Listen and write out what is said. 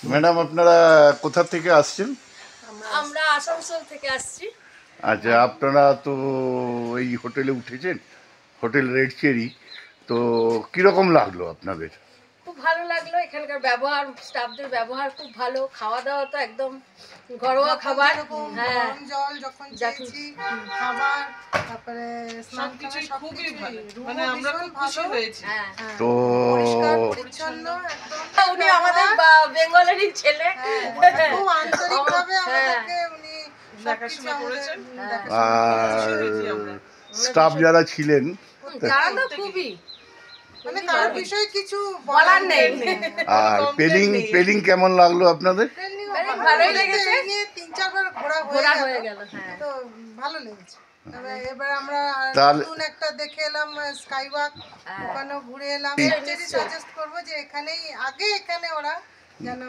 Madam আপনারা কোথা থেকে আসছেন? আমরা আসানসোল থেকে আসছি। আচ্ছা, আপনারা তো এই হোটেলে উঠেছেন, হোটেল রেড চেরি। তো কীরকম লাগলো আপনাদের? খুব ভালো লাগলো, এখানকার ব্যবহার, স্টাফদের ব্যবহার খুব ভালো। খাওয়া দাওয়া তো একদম ঘরোয়া খাবার। হ্যাঁ, গরম জল যখন চেয়েছি, খাবার, তারপরে স্নান করা খুবই ভালো, রুমও মানে আমরা ভীষণ খুব খুশি ভালো। হয়েছি। হ্যাঁ। তো পরিষ্কার পরিচ্ছন্ন একদম। উনি আমাদের বেঙ্গলেরই ছেলে। খুব আন্তরিকভাবে আমাদেরকে উনি দেখাশোনা সবকিছু করেছেন। আমাদের আর হয়েছি আমরা। স্টাফ যারা ছিলেন তারা তো খুবই, মানে কারোর বিষয়ে কিছু বলার নেই। আর পেলিং কেমন লাগলো আপনাদের? ভালোই লেগেছে। এই নিয়ে 3-4 বার ঘোরা হয়ে হয়ে গেল। গেল। হ্যাঁ, তো ভালো লেগেছে। তবে এবার আমরা তাহলে- নতুন একটা দেখে এলাম স্কাই ওয়াক, ওখানেও ঘুরে এলাম। সাজেস্ট করবো যে এখানেই আগে এখানে ওরা যেন